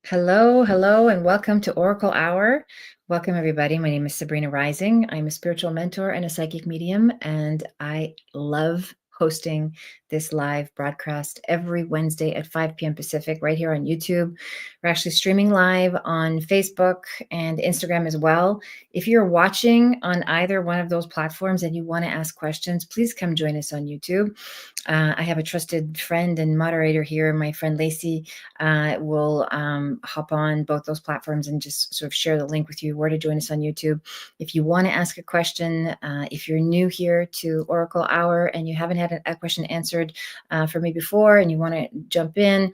Hello, hello, and welcome to Oracle Hour. Welcome, everybody. My name is Sabrina Rising. I'm a spiritual mentor and a psychic medium, and I love hosting this live broadcast every Wednesday at 5 p.m. Pacific right here on YouTube. We're actually streaming live on Facebook and Instagram as well. If you're watching on either one of those platforms and you want to ask questions, please come join us on YouTube. I have a trusted friend and moderator here, my friend Lacey, will hop on both those platforms and just sort of share the link with you where to join us on YouTube. If you want to ask a question, if you're new here to Oracle Hour and you haven't had a question answered for me before and you want to jump in,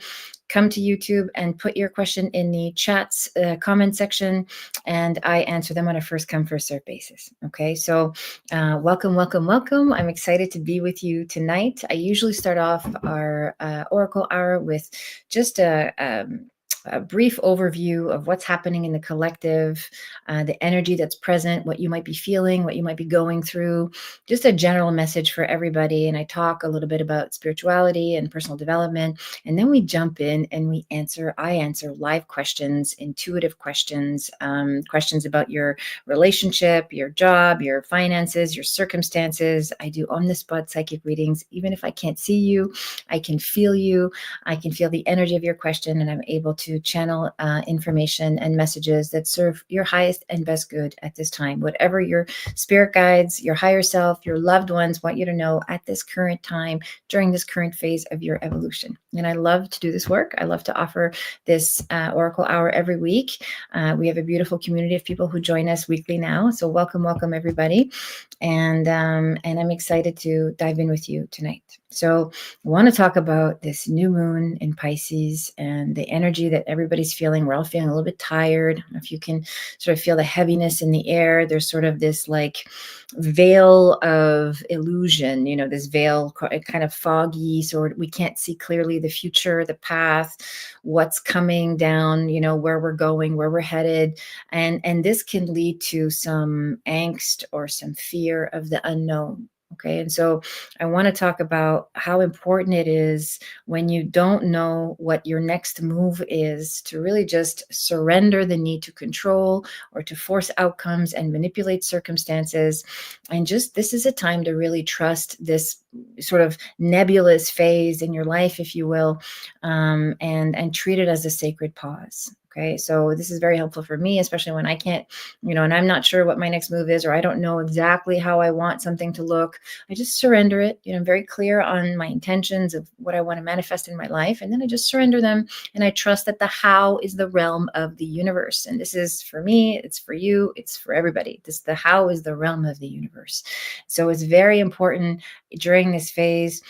come to YouTube and put your question in the chats comment section, and I answer them on a first come, first serve basis. Okay, so welcome, welcome, welcome. I'm excited to be with you tonight. I usually start off our Oracle Hour with just a brief overview of what's happening in the collective, the energy that's present, what you might be feeling, what you might be going through, just a general message for everybody. And I talk a little bit about spirituality and personal development. And then we jump in and I answer live questions, intuitive questions, questions about your relationship, your job, your finances, your circumstances. I do on-the-spot psychic readings. Even if I can't see you, I can feel you. I can feel the energy of your question, and I'm able to channel information and messages that serve your highest and best good at this time. Whatever your spirit guides, your higher self, your loved ones want you to know at this current time, during this current phase of your evolution. And I love to do this work. I love to offer this Oracle Hour every week. We have a beautiful community of people who join us weekly now. So welcome, welcome everybody. And I'm excited to dive in with you tonight. So I want to talk about this new moon in Pisces and the energy that everybody's feeling. We're all feeling a little bit tired. I don't know if you can sort of feel the heaviness in the air. There's sort of this like veil of illusion, this veil kind of foggy, so we can't see clearly the future, the path, what's coming down, where we're going, where we're headed. And this can lead to some angst or some fear of the unknown. Okay. And so I want to talk about how important it is when you don't know what your next move is to really just surrender the need to control or to force outcomes and manipulate circumstances. And just this is a time to really trust this sort of nebulous phase in your life, if you will, and treat it as a sacred pause. Okay, so this is very helpful for me, especially when I can't, and I'm not sure what my next move is, or I don't know exactly how I want something to look. I just surrender it. I'm very clear on my intentions of what I want to manifest in my life. And then I just surrender them. And I trust that the how is the realm of the universe. And this is for me, it's for you, it's for everybody. The how is the realm of the universe. So it's very important during this phase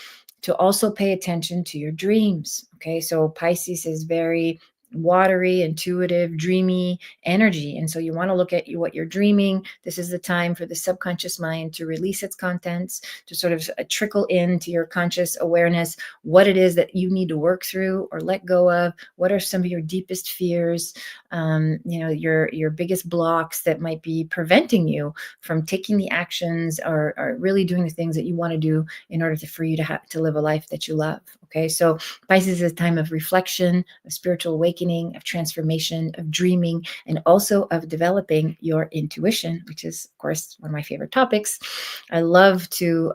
to also pay attention to your dreams. Okay, so Pisces is very watery, intuitive, dreamy energy. And so you want to look at what you're dreaming. This is the time for the subconscious mind to release its contents, to sort of trickle into your conscious awareness, what it is that you need to work through or let go of. What are some of your deepest fears, your biggest blocks that might be preventing you from taking the actions or really doing the things that you want to do in order for you to live a life that you love. Okay, so Pisces is a time of reflection, of spiritual awakening, of transformation, of dreaming, and also of developing your intuition, which is, of course, one of my favorite topics. I love to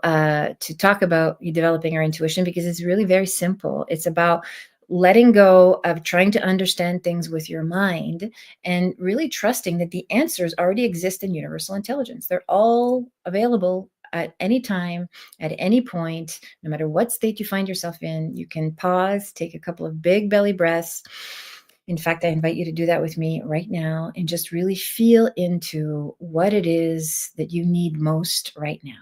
talk about developing our intuition because it's really very simple. It's about letting go of trying to understand things with your mind and really trusting that the answers already exist in universal intelligence. They're all available at any time, at any point, no matter what state you find yourself in. You can pause, take a couple of big belly breaths. In fact, I invite you to do that with me right now and just really feel into what it is that you need most right now.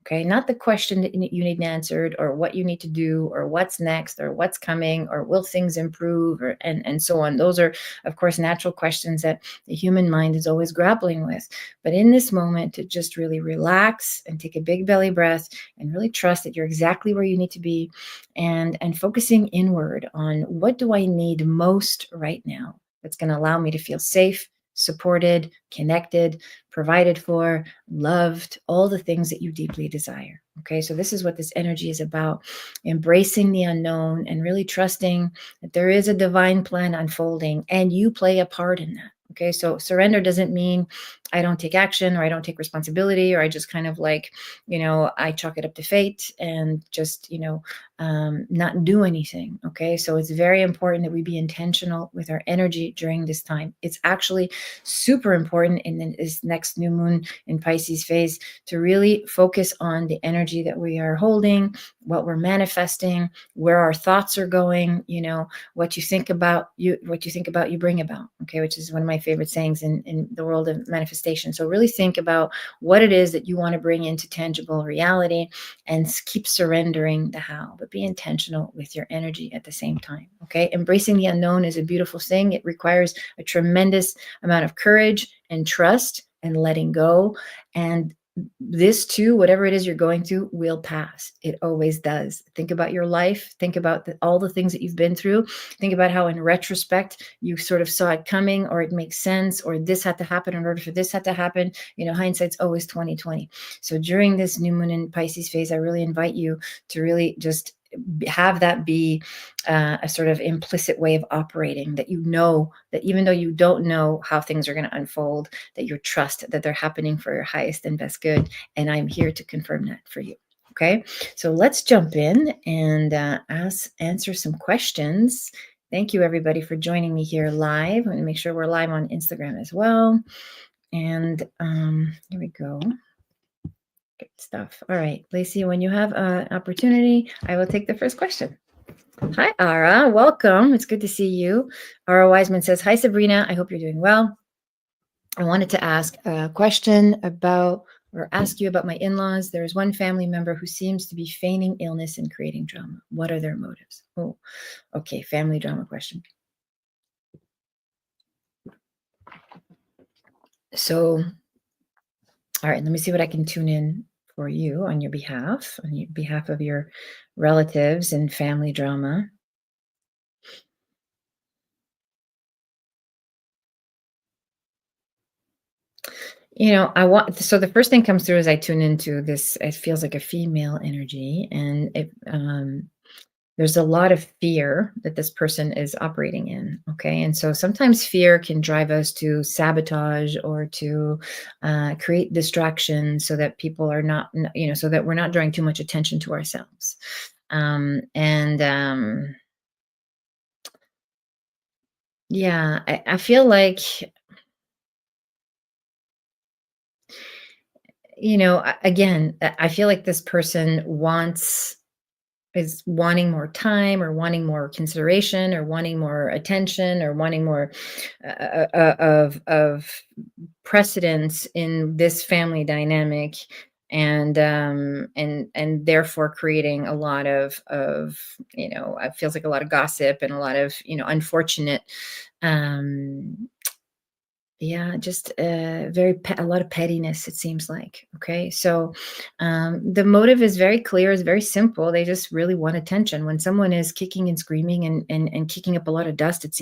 Okay, not the question that you need answered or what you need to do or what's next or what's coming or will things improve and so on. Those are, of course, natural questions that the human mind is always grappling with. But in this moment, to just really relax and take a big belly breath and really trust that you're exactly where you need to be and focusing inward on what do I need most right now that's going to allow me to feel safe, supported, connected, provided for, loved, all the things that you deeply desire. Okay, so this is what this energy is about, embracing the unknown and really trusting that there is a divine plan unfolding and you play a part in that. Okay, so surrender doesn't mean I don't take action or I don't take responsibility or I just kind of like, I chalk it up to fate and just, not do anything. Okay, so it's very important that we be intentional with our energy during this time. It's actually super important in this next new moon in Pisces phase to really focus on the energy that we are holding, what we're manifesting, where our thoughts are going, what you think about, you bring about. Okay, which is one of my favorite sayings in the world of manifestation. So really think about what it is that you want to bring into tangible reality and keep surrendering the how, but be intentional with your energy at the same time. Okay, embracing the unknown is a beautiful thing. It requires a tremendous amount of courage and trust and letting go. And this too, whatever it is you're going through, will pass. It always does. Think about your life. Think about all the things that you've been through. Think about how in retrospect you sort of saw it coming, or it makes sense, or this had to happen in order for this had to happen. Hindsight's always 2020. So during this new moon in Pisces phase, I really invite you to really just have that be a sort of implicit way of operating, that that even though you don't know how things are going to unfold, that you trust that they're happening for your highest and best good. And I'm here to confirm that for you. Okay, so let's jump in and answer some questions. Thank you, everybody, for joining me here live. I'm going to make sure we're live on Instagram as well. And here we go. Good stuff. All right, Lacey, when you have an opportunity, I will take the first question. Hi, Ara. Welcome. It's good to see you. Ara Wiseman says, hi, Sabrina. I hope you're doing well. I wanted to ask a question ask you about my in-laws. There is one family member who seems to be feigning illness and creating drama. What are their motives? Oh, okay. Family drama question. So, all right, let me see what I can tune in for you on your behalf of your relatives and family drama. So the first thing comes through as I tune into this, it feels like a female energy, and there's a lot of fear that this person is operating in. Okay. And so sometimes fear can drive us to sabotage or to create distraction so that people are not, so that we're not drawing too much attention to ourselves. Yeah, I feel like, again, I feel like this person is wanting more time, or wanting more consideration, or wanting more attention, or wanting more of precedence in this family dynamic, and therefore creating a lot of it feels like a lot of gossip and a lot of unfortunate um yeah, just a lot of pettiness, it seems like. Okay, so the motive is very clear, is very simple. They just really want attention. When someone is kicking and screaming and kicking up a lot of dust, it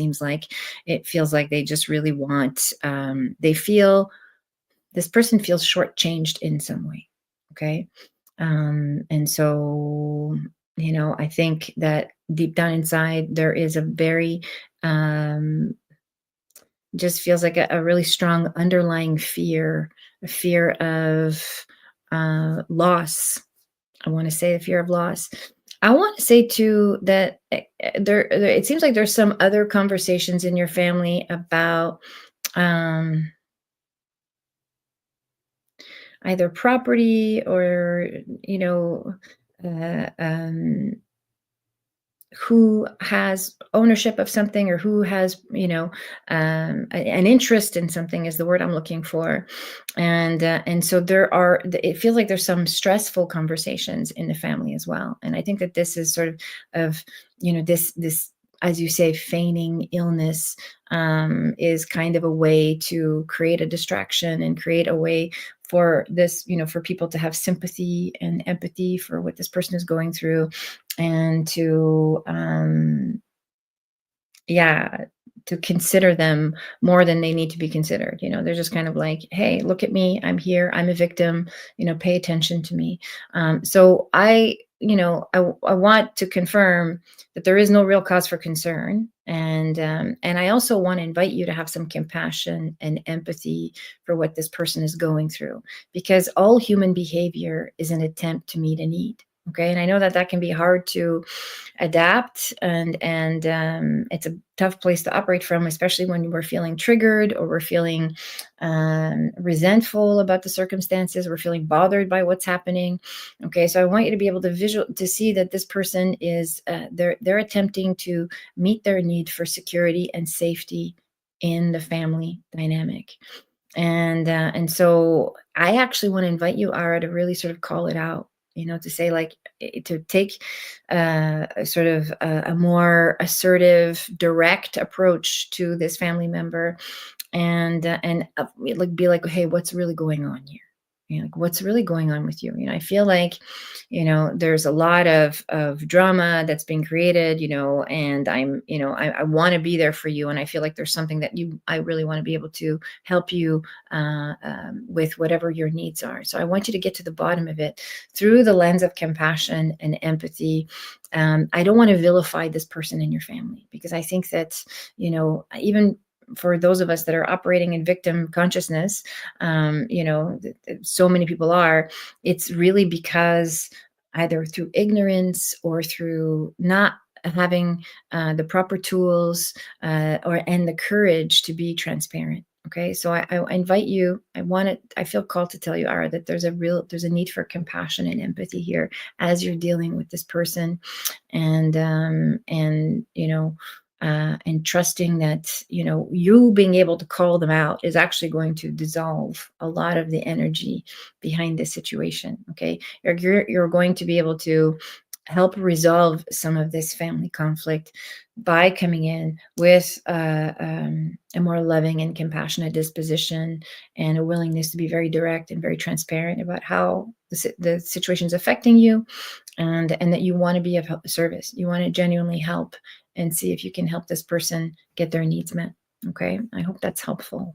feels like they just really want. This person feels shortchanged in some way. Okay, and so I think that deep down inside there is a very just feels like a really strong underlying fear, a fear of loss. I want to say the fear of loss. I want to say too that it seems like there's some other conversations in your family about either property or uh, um, who has ownership of something, or who has an interest in something is the word I'm looking for. And so it feels like there's some stressful conversations in the family as well. And I think that this is sort of this, as you say, feigning illness is kind of a way to create a distraction and create a way for this, for people to have sympathy and empathy for what this person is going through, and to to consider them more than they need to be considered. They're just kind of like, hey, look at me, I'm here, I'm a victim, pay attention to me. So I want to confirm that there is no real cause for concern, and I also want to invite you to have some compassion and empathy for what this person is going through, because all human behavior is an attempt to meet a need. Okay, and I know that can be hard to adapt, and it's a tough place to operate from, especially when we're feeling triggered, or we're feeling resentful about the circumstances, we're feeling bothered by what's happening. Okay, so I want you to be able to see that this person is they're attempting to meet their need for security and safety in the family dynamic. And so I actually want to invite you, Ara, to really sort of call it out, to say, like, to take sort of a more assertive, direct approach to this family member, and like, be like, hey, what's really going on here? Like, what's really going on with you? I feel like, there's a lot of drama that's being created, and I want to be there for you. And I feel like there's something that I really want to be able to help you with whatever your needs are. So I want you to get to the bottom of it through the lens of compassion and empathy. I don't want to vilify this person in your family, because I think that, even for those of us that are operating in victim consciousness, so many people are, it's really because either through ignorance or through not having the proper tools and the courage to be transparent. Okay, so I invite you. I feel called to tell you, Ara, that there's a need for compassion and empathy here as you're dealing with this person, and and trusting that you being able to call them out is actually going to dissolve a lot of the energy behind this situation. Okay, you're going to be able to help resolve some of this family conflict by coming in with a more loving and compassionate disposition, and a willingness to be very direct and very transparent about how the situation is affecting you, and that you want to be of service. You want to genuinely help and see if you can help this person get their needs met. Okay, I hope that's helpful.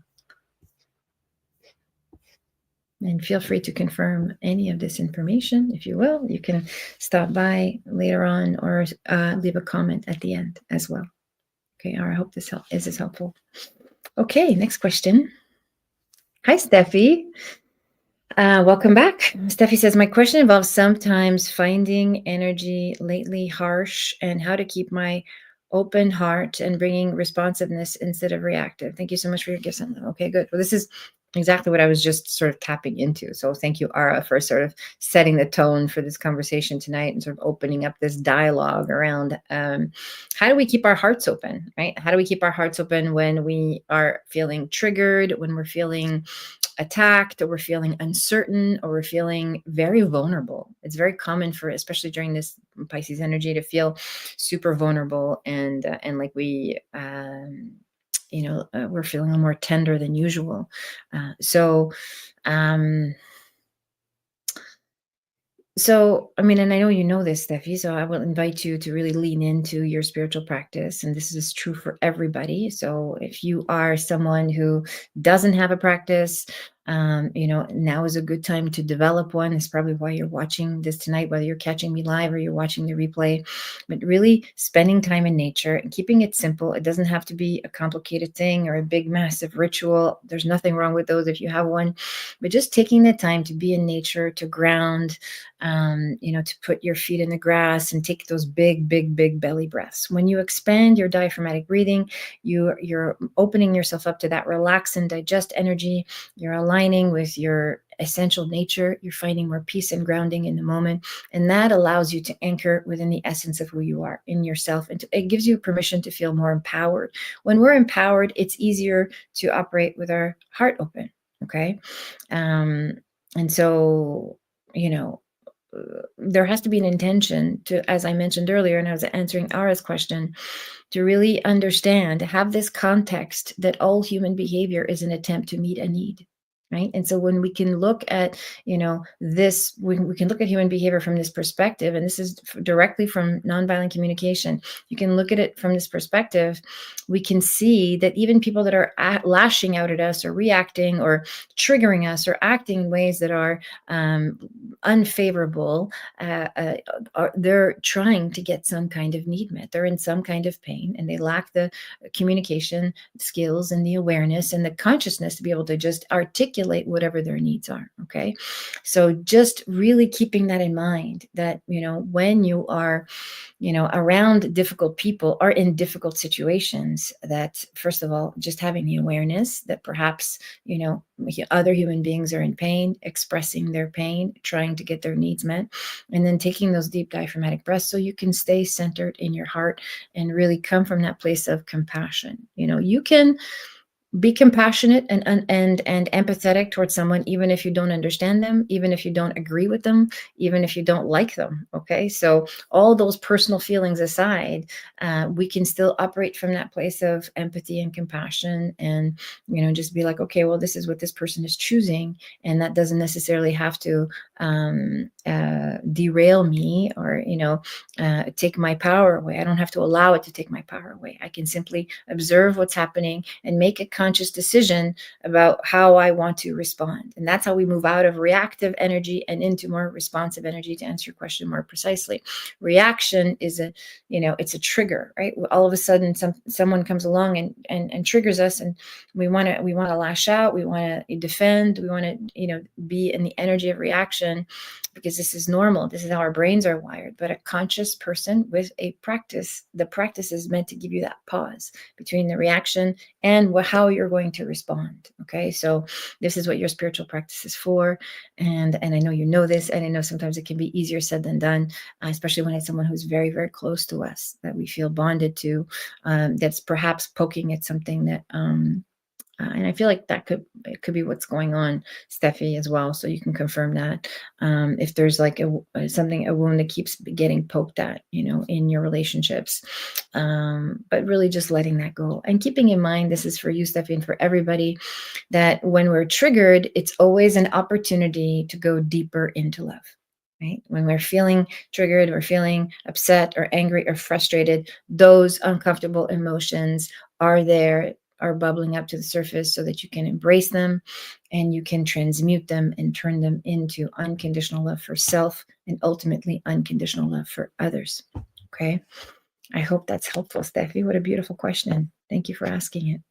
And feel free to confirm any of this information if you will. You can stop by later on, or leave a comment at the end as well. Okay, I hope this is helpful. Okay, next question. Hi, Steffi. Welcome back. Steffi says, my question involves sometimes finding energy lately harsh, and how to keep my open heart and bringing responsiveness instead of reactive. Thank you so much for your gifts. Okay, good. Well, this is exactly what I was just sort of tapping into. So thank you, Ara, for sort of setting the tone for this conversation tonight, and sort of opening up this dialogue around how do we keep our hearts open, right? How do we keep our hearts open when we are feeling triggered, when we're feeling attacked, or we're feeling uncertain, or we're feeling very vulnerable? It's very common for, especially during this Pisces energy, to feel super vulnerable, and like we're feeling a little more tender than usual. So, I mean, and I know you know this, Steffi, so I will invite you to really lean into your spiritual practice. And this is true for everybody. So if you are someone who doesn't have a practice, now is a good time to develop one. It's probably why you're watching this tonight, whether you're catching me live or you're watching the replay. But really spending time in nature and keeping it simple. It doesn't have to be a complicated thing or a big, massive ritual. There's nothing wrong with those if you have one. But just taking the time to be in nature, to ground, to put your feet in the grass and take those big, big, big belly breaths. When you expand your diaphragmatic breathing, you're opening yourself up to that relax and digest energy. You're aligning with your essential nature. You're finding more peace and grounding in the moment. And that allows you to anchor within the essence of who you are, in yourself. And it gives you permission to feel more empowered. When we're empowered, it's easier to operate with our heart open. Okay. And so, there has to be an intention to, as I mentioned earlier, and I was answering Ara's question, to really understand, have this context that all human behavior is an attempt to meet a need. right? And so when we can look at, this, we can look at human behavior from this perspective, and this is directly from nonviolent communication. You can look at it from this perspective. We can see that even people that are lashing out at us or reacting or triggering us or acting in ways that are unfavorable, they're trying to get some kind of need met. They're in some kind of pain, and they lack the communication skills and the awareness and the consciousness to be able to just articulate whatever their needs are. Okay. So just really keeping that in mind, that, when you are, around difficult people or in difficult situations, that first of all, just having the awareness that perhaps, other human beings are in pain, expressing their pain, trying to get their needs met, and then taking those deep diaphragmatic breaths so you can stay centered in your heart and really come from that place of compassion. You can be compassionate and empathetic towards someone, even if you don't understand them, even if you don't agree with them, even if you don't like them. Okay, so all those personal feelings aside, we can still operate from that place of empathy and compassion, and just be like, okay, well, this is what this person is choosing, and that doesn't necessarily have to derail me or take my power away. I don't have to allow it to take my power away. I can simply observe what's happening and make a conscious decision about how I want to respond. And that's how we move out of reactive energy and into more responsive energy, to answer your question more precisely. Reaction is it's a trigger, right? All of a sudden someone comes along and triggers us, and we want to lash out, we want to defend, we want to be in the energy of reaction, because this is normal. This is how our brains are wired. But a conscious person with a practice, the practice is meant to give you that pause between the reaction and how you're going to respond. Okay, so this is what your spiritual practice is for, and I know you know this, and I know sometimes it can be easier said than done, especially when it's someone who's very, very close to us, that we feel bonded to, that's perhaps poking at something that and I feel like it could be what's going on, Steffi, as well. So you can confirm that, if there's like a wound that keeps getting poked at, in your relationships, but really just letting that go and keeping in mind, this is for you, Steffi, and for everybody, that when we're triggered, it's always an opportunity to go deeper into love. Right? When we're feeling triggered, we're feeling upset or angry or frustrated, those uncomfortable emotions are there, are bubbling up to the surface, so that you can embrace them and you can transmute them and turn them into unconditional love for self and ultimately unconditional love for others. Okay. I hope that's helpful, Steffi. What a beautiful question. Thank you for asking it.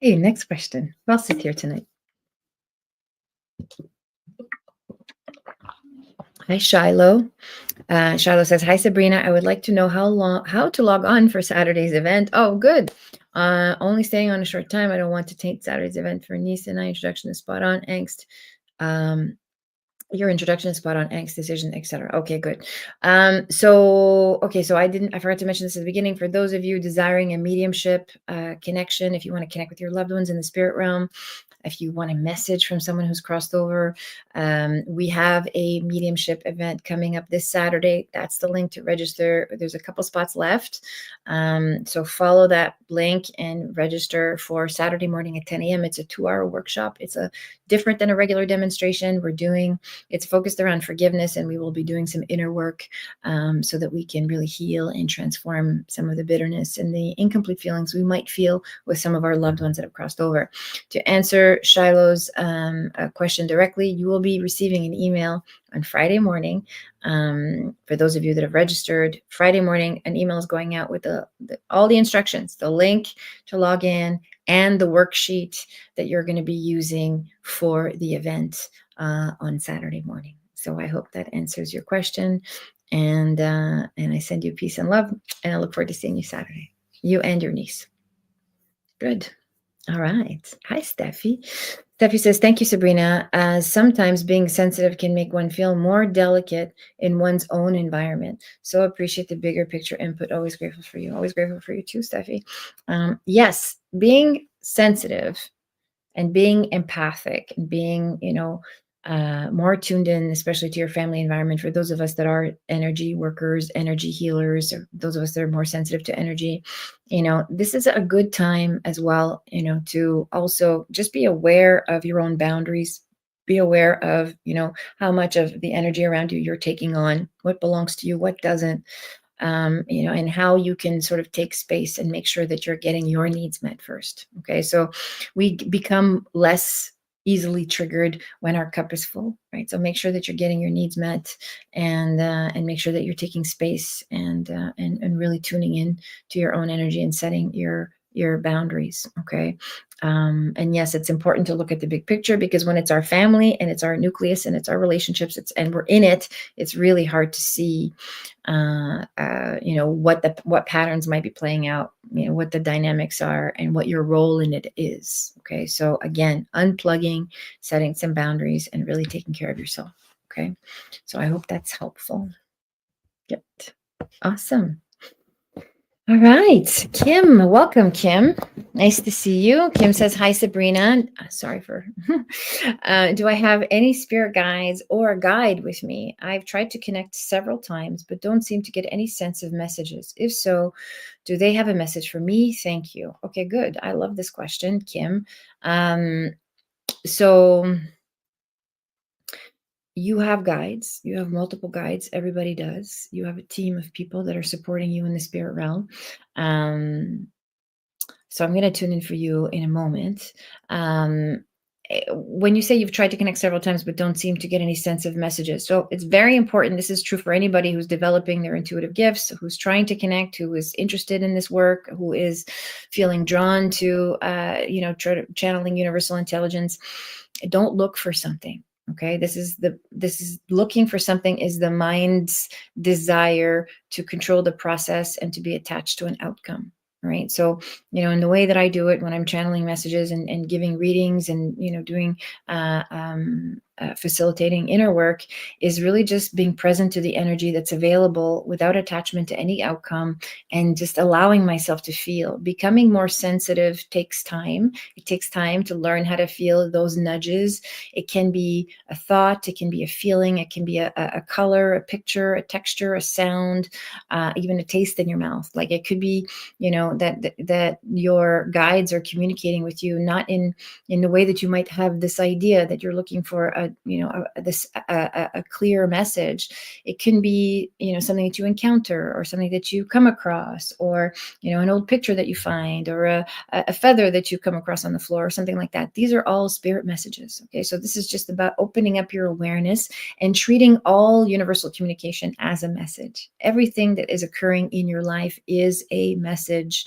Okay, next question. Who else is here tonight? Hi, Shiloh. Shiloh says, hi, Sabrina. I would like to know how to log on for Saturday's event. Oh, good. Only staying on a short time. I don't want to taint Saturday's event for Nisa and I. Introduction is spot on. Angst. Your introduction is spot on. Angst, decision, etc. Okay, good. So I forgot to mention this at the beginning. For those of you desiring a mediumship connection, if you want to connect with your loved ones in the spirit realm, if you want a message from someone who's crossed over, we have a mediumship event coming up this Saturday. That's the link to register. There's a couple spots left. So follow that link and register for Saturday morning at 10 a.m. It's a 2-hour workshop. It's different than a regular demonstration. It's focused around forgiveness, and we will be doing some inner work so that we can really heal and transform some of the bitterness and the incomplete feelings we might feel with some of our loved ones that have crossed over. To answer Shiloh's question directly, you will be receiving an email on Friday morning. For those of you that have registered, Friday morning, an email is going out with all the instructions, the link to log in, and the worksheet that you're going to be using for the event on Saturday morning. So I hope that answers your question. And I send you peace and love. And I look forward to seeing you Saturday. You and your niece. Good. All right. Hi, Steffi. Steffi says, thank you, Sabrina. Sometimes being sensitive can make one feel more delicate in one's own environment. So appreciate the bigger picture input. Always grateful for you. Always grateful for you too, Steffi. Yes, being sensitive and being empathic and being, more tuned in, especially to your family environment. For those of us that are energy workers, energy healers, or those of us that are more sensitive to energy, this is a good time as well, to also just be aware of your own boundaries. Be aware of, how much of the energy around you you're taking on, what belongs to you, what doesn't, and how you can sort of take space and make sure that you're getting your needs met first. Okay, so we become less easily triggered when our cup is full, right? So make sure that you're getting your needs met, and make sure that you're taking space, and really tuning in to your own energy and setting your boundaries. Okay. And yes, it's important to look at the big picture, because when it's our family and it's our nucleus and it's our relationships, and we're in it, it's really hard to see what patterns might be playing out, what the dynamics are, and what your role in it is. Okay, so again, unplugging, setting some boundaries, and really taking care of yourself. Okay, so I hope that's helpful. Good. Awesome. All right, Kim, welcome, Kim. Nice to see you. Kim says, hi, Sabrina. Sorry for, do I have any spirit guides or a guide with me? I've tried to connect several times, but don't seem to get any sense of messages. If so, do they have a message for me? Thank you. Okay, good. I love this question, Kim. So you have guides, you have multiple guides. Everybody does. You have a team of people that are supporting you in the spirit realm. So I'm going to tune in for you in a moment. When you say you've tried to connect several times but don't seem to get any sense of messages, so it's very important. This is true for anybody who's developing their intuitive gifts, who's trying to connect, who is interested in this work, who is feeling drawn to, channeling universal intelligence. Don't look for something. Okay, this is looking for something is the mind's desire to control the process and to be attached to an outcome. Right. So, in the way that I do it when I'm channeling messages and giving readings and, doing facilitating inner work, is really just being present to the energy that's available without attachment to any outcome, and just allowing myself to feel. Becoming more sensitive takes time. It takes time to learn how to feel those nudges. It can be a thought, it can be a feeling, it can be a color, a picture, a texture, a sound, even a taste in your mouth. Like it could be, that your guides are communicating with you, not in the way that you might have this idea that you're looking for a clear message. It can be, something that you encounter, or something that you come across, or, an old picture that you find, or a feather that you come across on the floor, or something like that. These are all spirit messages. Okay. So this is just about opening up your awareness and treating all universal communication as a message. Everything that is occurring in your life is a message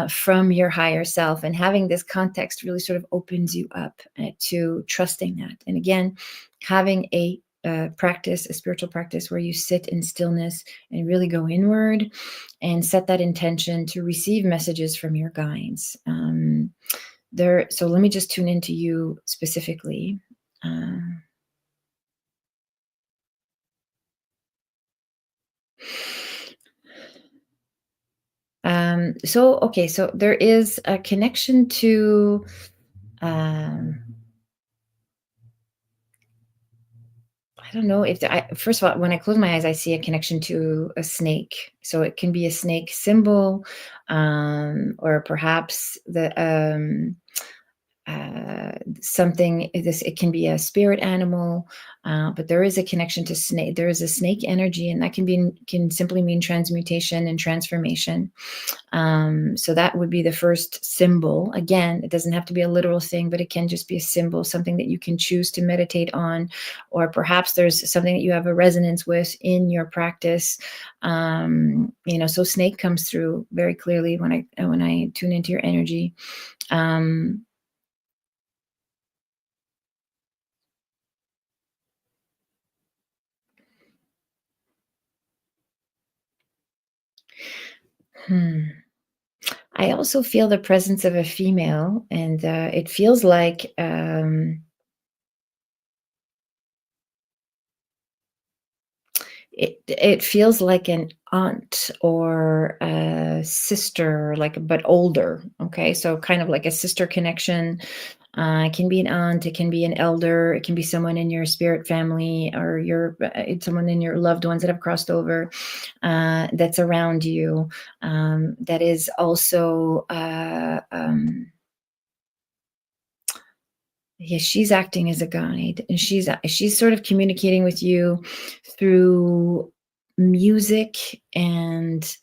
from your higher self. And having this context really sort of opens you up to trusting that. And again, having a practice, a spiritual practice where you sit in stillness and really go inward and set that intention to receive messages from your guides. So let me just tune into you specifically. So there is a connection to, I don't know if first of all, when I close my eyes, I see a connection to a snake. So it can be a snake symbol, or perhaps something. It can be a spirit animal, but there is a connection to snake. There is a snake energy, and that can simply mean transmutation and transformation. So that would be the first symbol. Again, it doesn't have to be a literal thing, but it can just be a symbol, something that you can choose to meditate on, or perhaps there's something that you have a resonance with in your practice. So snake comes through very clearly when I tune into your energy. I also feel the presence of a female, and it feels like it feels like an aunt or a sister, but older. Okay, so kind of like a sister connection. It can be an aunt, it can be an elder, it can be someone in your spirit family, or it's someone in your loved ones that have crossed over, that's around you, that is also, yeah, she's acting as a guide, and she's sort of communicating with you through music. And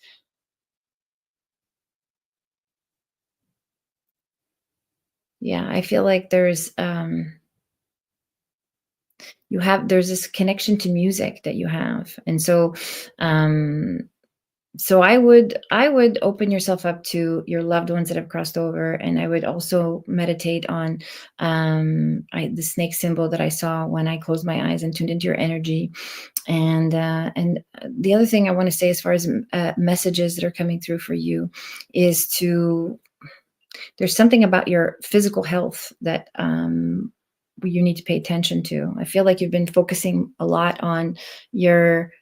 yeah, I feel like there's this connection to music that you have. And um so I would open yourself up to your loved ones that have crossed over, and I would also meditate on, the snake symbol that I saw when I closed my eyes and tuned into your energy. And the other thing I want to say, as far as messages that are coming through for you, is to there's something about your physical health that, you need to pay attention to. I feel like you've been focusing a lot on your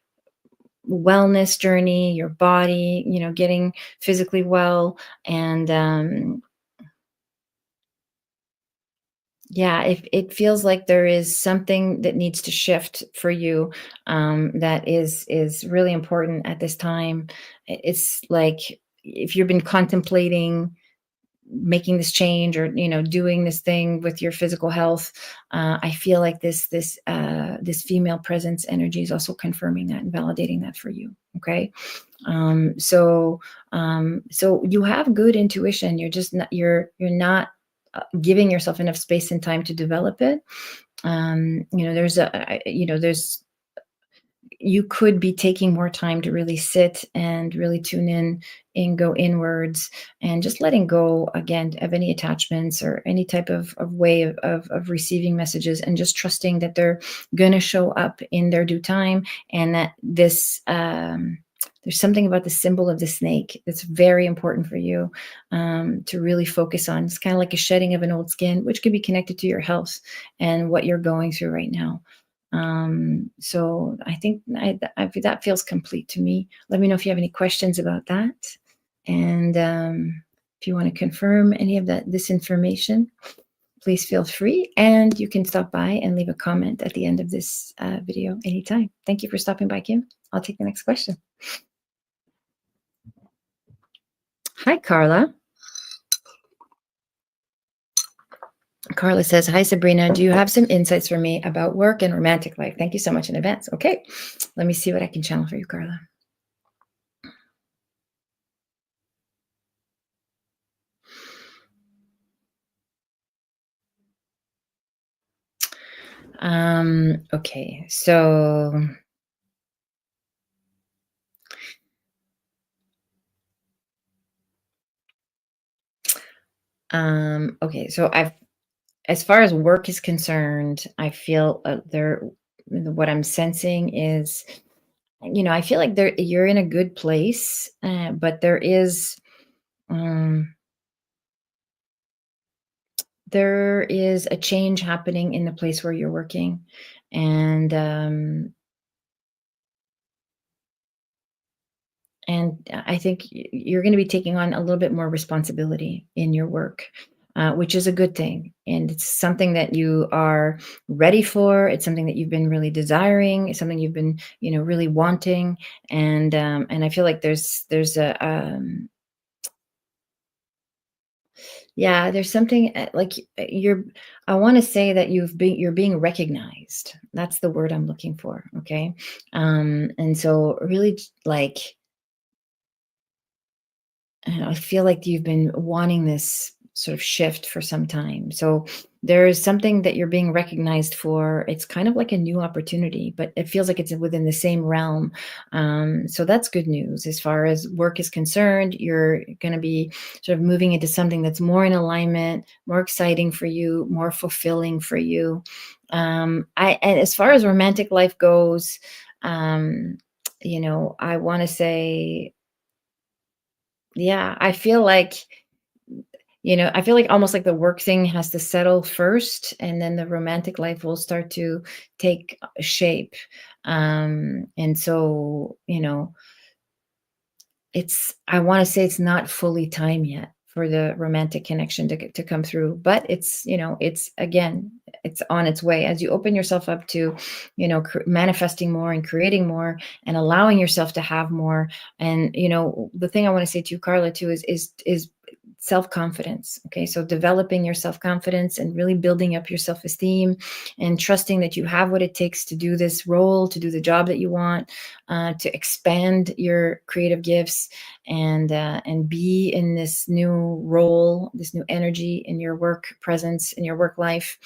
wellness journey, your body, getting physically well. And yeah, if it feels like there is something that needs to shift for you, that is really important at this time. It's like, if you've been contemplating making this change, or doing this thing with your physical health, I feel like this female presence energy is also confirming that and validating that for you. Okay. So you have good intuition. You're not giving yourself enough space and time to develop it. There's you could be taking more time to really sit and really tune in and go inwards, and just letting go again of any attachments or any type of way of receiving messages, and just trusting that they're going to show up in their due time. And that there's something about the symbol of the snake that's very important for you, to really focus on. It's kind of like a shedding of an old skin, which could be connected to your health and what you're going through right now. So I think that feels complete to me. Let me know if you have any questions about that. And if you want to confirm any of this information, please feel free. And you can stop by and leave a comment at the end of this video anytime. Thank you for stopping by, Kim. I'll take the next question. Hi, Carla. Carla says, hi, Sabrina. Do you have some insights for me about work and romantic life? Thank you so much in advance. Okay, let me see what I can channel for you, Carla. Okay, so okay, so as far as work is concerned, I feel what I'm sensing is, I feel like you're in a good place, but um, there is a change happening in the place where you're working. And um, And I think you're going to be taking on a little bit more responsibility in your work, which is a good thing. And it's something that you are ready for. It's something that you've been really desiring. It's something you've been, really wanting. And I feel like there's yeah, there's something, like, I want to say that you're being recognized. That's the word I'm looking for. Okay. And so really, like, I feel like you've been wanting this sort of shift for some time. So there is something that you're being recognized for. It's kind of like a new opportunity, but it feels like it's within the same realm. So that's good news. As far as work is concerned, you're going to be sort of moving into something that's more in alignment, more exciting for you, more fulfilling for you. And as far as romantic life goes, I want to say, yeah, I feel like almost like the work thing has to settle first, and then the romantic life will start to take shape. And so, I want to say it's not fully time yet. for the romantic connection to come through. But it's, it's, again, it's on its way as you open yourself up to, manifesting more and creating more and allowing yourself to have more. And the thing I want to say to you, Carla, too, is self-confidence. Okay, so developing your self-confidence and really building up your self-esteem and trusting that you have what it takes to do this role, to do the job that you want, to expand your creative gifts, and be in this new role, this new energy in your work presence, in your work life.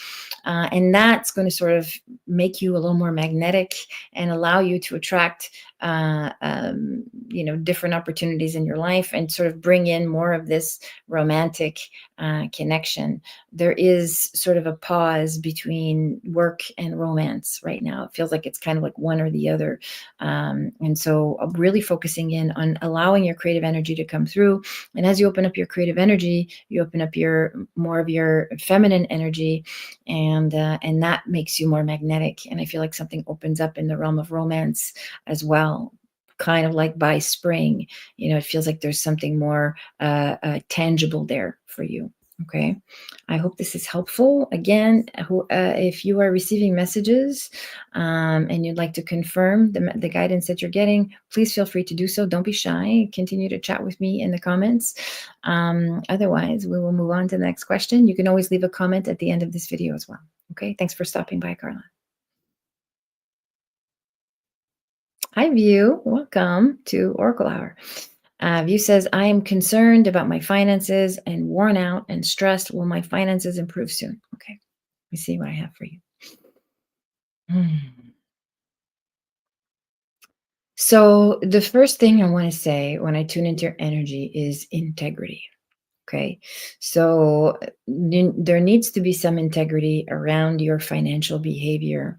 And that's going to sort of make you a little more magnetic and allow you to attract different opportunities in your life and sort of bring in more of this romantic connection. There is sort of a pause between work and romance right now. It feels like it's kind of like one or the other. And so really focusing in on allowing your creative energy to come through. And as you open up your creative energy, you open up more of your feminine energy, and that makes you more magnetic. And I feel like something opens up in the realm of romance as well, kind of like by spring. It feels like there's something more tangible there for you. Okay, I hope this is helpful. Again, if you are receiving messages and you'd like to confirm the guidance that you're getting, please feel free to do so. Don't be shy. Continue to chat with me in the comments. Otherwise, we will move on to the next question. You can always leave a comment at the end of this video as well. Okay, thanks for stopping by, Carla. Hi, View. Welcome to Oracle Hour. View says, I am concerned about my finances and worn out and stressed. Will my finances improve soon? Okay, let me see what I have for you. So the first thing I want to say when I tune into your energy is integrity. Okay, so there needs to be some integrity around your financial behavior.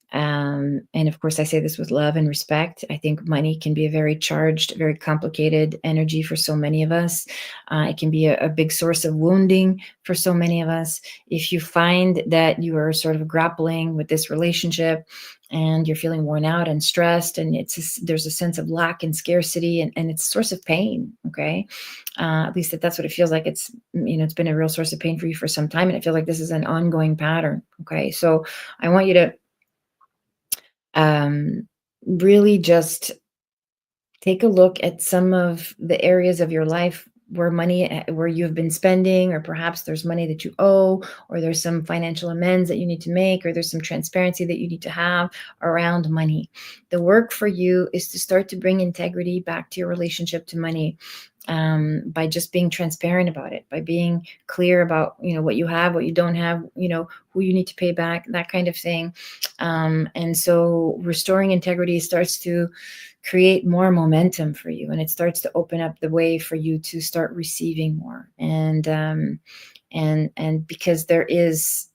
And of course, I say this with love and respect. I think money can be a very charged, very complicated energy for so many of us. It can be a big source of wounding for so many of us. If you find that you are sort of grappling with this relationship and you're feeling worn out and stressed, and there's a sense of lack and scarcity, and it's a source of pain. Okay, at least that's what it feels like. It's been a real source of pain for you for some time, and it feels like this is an ongoing pattern. Okay, so I want you to really just take a look at some of the areas of your life where you've been spending, or perhaps there's money that you owe, or there's some financial amends that you need to make, or there's some transparency that you need to have around money. The work for you is to start to bring integrity back to your relationship to money, by just being transparent about it, by being clear about what you have, what you don't have, who you need to pay back, that kind of thing. And so restoring integrity starts to create more momentum for you, and it starts to open up the way for you to start receiving more. And because there's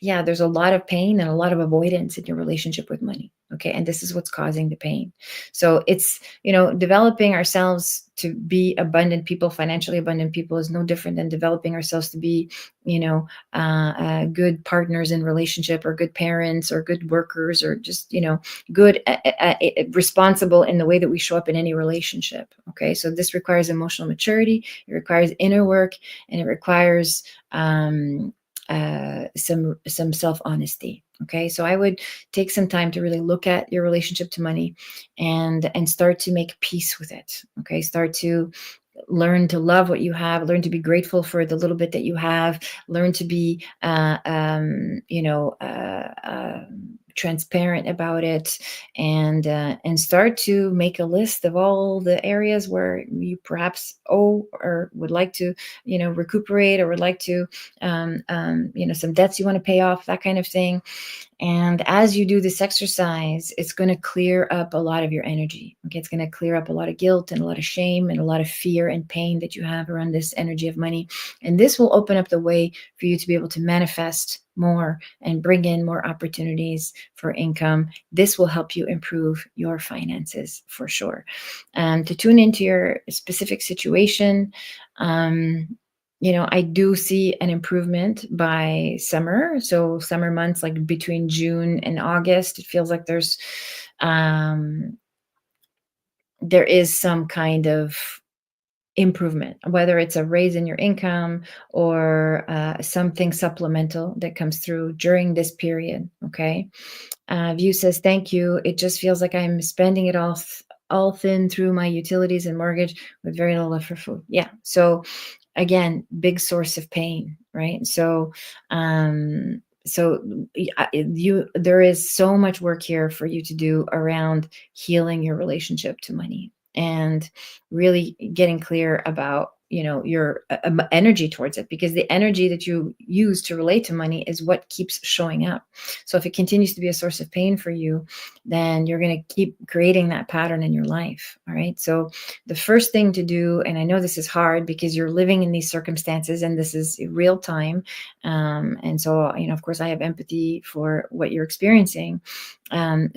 a lot of pain and a lot of avoidance in your relationship with money. Okay, and this is what's causing the pain. So it's developing ourselves to be abundant people, financially abundant people, is no different than developing ourselves to be good partners in relationship, or good parents, or good workers, or just good, responsible in the way that we show up in any relationship. Okay, so this requires emotional maturity, it requires inner work, and it requires some self-honesty. Okay, so I would take some time to really look at your relationship to money and start to make peace with it. Okay, start to learn to love what you have, learn to be grateful for the little bit that you have, learn to be transparent about it, and start to make a list of all the areas where you perhaps owe, or would like to recuperate, or would like to some debts you want to pay off, that kind of thing. And as you do this exercise, it's going to clear up a lot of your energy. Okay, it's going to clear up a lot of guilt and a lot of shame and a lot of fear and pain that you have around this energy of money. And this will open up the way for you to be able to manifest more and bring in more opportunities for income. This will help you improve your finances for sure. To tune into your specific situation, I do see an improvement by summer. So summer months, like between June and August, it feels like there is some kind of improvement, whether it's a raise in your income or something supplemental that comes through during this period. Okay. View says, thank you. It just feels like I'm spending it all thin through my utilities and mortgage with very little left for food. Yeah. So again, big source of pain, right? So, so there is so much work here for you to do around healing your relationship to money and really getting clear about your energy towards it, because the energy that you use to relate to money is what keeps showing up. So if it continues to be a source of pain for you, then you're going to keep creating that pattern in your life. All right. So the first thing to do, and I know this is hard because you're living in these circumstances and this is real time. And so, of course, I have empathy for what you're experiencing. And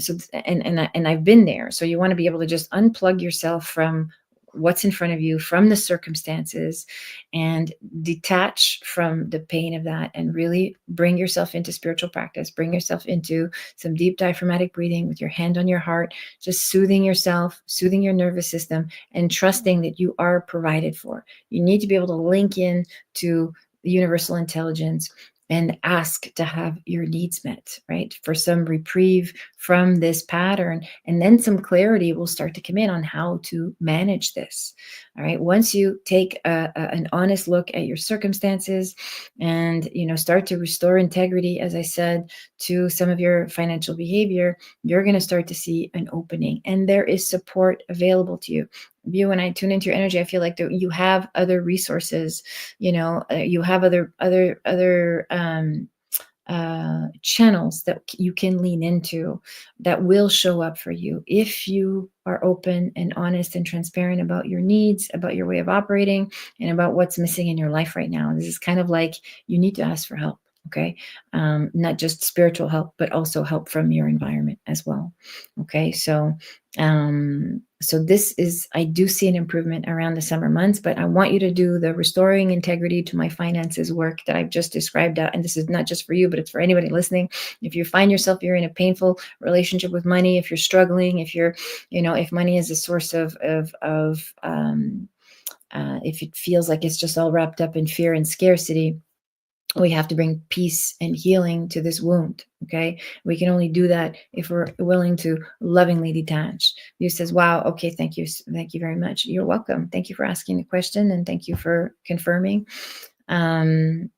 I've been there. So you want to be able to just unplug yourself from what's in front of you, from the circumstances, and detach from the pain of that, and really bring yourself into spiritual practice. Bring yourself into some deep diaphragmatic breathing with your hand on your heart, just soothing yourself, soothing your nervous system, and trusting that you are provided for. You need to be able to link in to the universal intelligence and ask to have your needs met, right? For some reprieve from this pattern. And then some clarity will start to come in on how to manage this. All right. Once you take an honest look at your circumstances and, start to restore integrity, as I said, to some of your financial behavior, you're going to start to see an opening, and there is support available to you. When I tune into your energy, I feel like you have other resources, you have other channels that you can lean into that will show up for you if you are open and honest and transparent about your needs, about your way of operating, and about what's missing in your life right now. This is kind of like you need to ask for help. Okay. Not just spiritual help, but also help from your environment as well. Okay. So this is, I do see an improvement around the summer months, but I want you to do the restoring integrity to my finances work that I've just described out. And this is not just for you, but it's for anybody listening. If you find yourself, you're in a painful relationship with money, if you're struggling, if you're, if money is a source if it feels like it's just all wrapped up in fear and scarcity, we have to bring peace and healing to this wound. Okay. We can only do that if we're willing to lovingly detach. You says, wow. Okay. Thank you. Thank you very much. You're welcome. Thank you for asking the question. And thank you for confirming.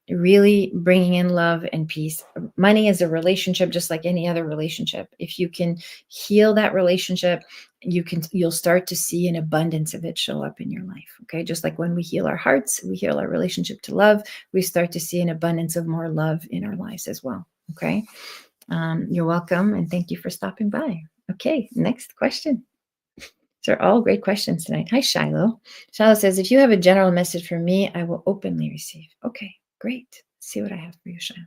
Really bringing in love and peace. Money is a relationship, just like any other relationship. If you can heal that relationship, you'll start to see an abundance of it show up in your life. Okay. Just like when we heal our hearts, we heal our relationship to love, we start to see an abundance of more love in our lives as well. Okay. You're welcome. And thank you for stopping by. Okay. Next question. These are all great questions tonight. Hi, Shiloh. Shiloh says, if you have a general message for me, I will openly receive. Okay, great. Let's see what I have for you, Shiloh.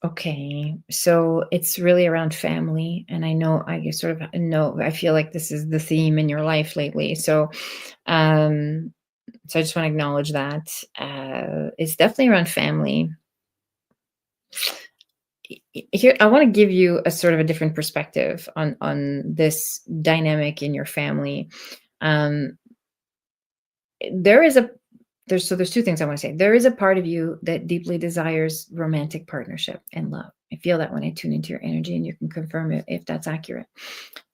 Okay, so it's really around family, and I know I sort of know. I feel like this is the theme in your life lately. Um, so I just want to acknowledge that it's definitely around family. Here, I want to give you a sort of a different perspective on this dynamic in your family. Um, there is a there's two things I want to say. There is a part of you that deeply desires romantic partnership and love. I feel that when I tune into your energy, and you can confirm it if that's accurate.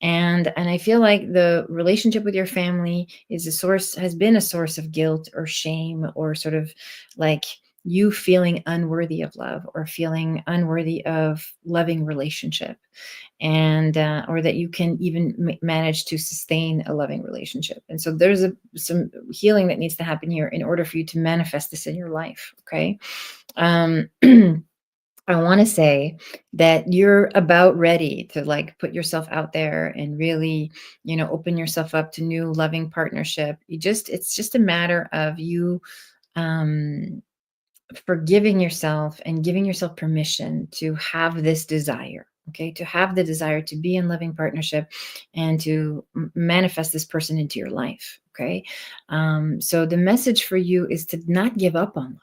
And I feel like the relationship with your family has been a source of guilt or shame, or sort of like you feeling unworthy of love or feeling unworthy of loving relationship, and or that you can even manage to sustain a loving relationship. And so there's some healing that needs to happen here in order for you to manifest this in your life. Okay. I want to say that you're about ready to like put yourself out there and really, open yourself up to new loving partnership. It's just a matter of you um, forgiving yourself and giving yourself permission to have this desire. Okay, to have the desire to be in loving partnership and to manifest this person into your life. Okay. So the message for you is to not give up on love.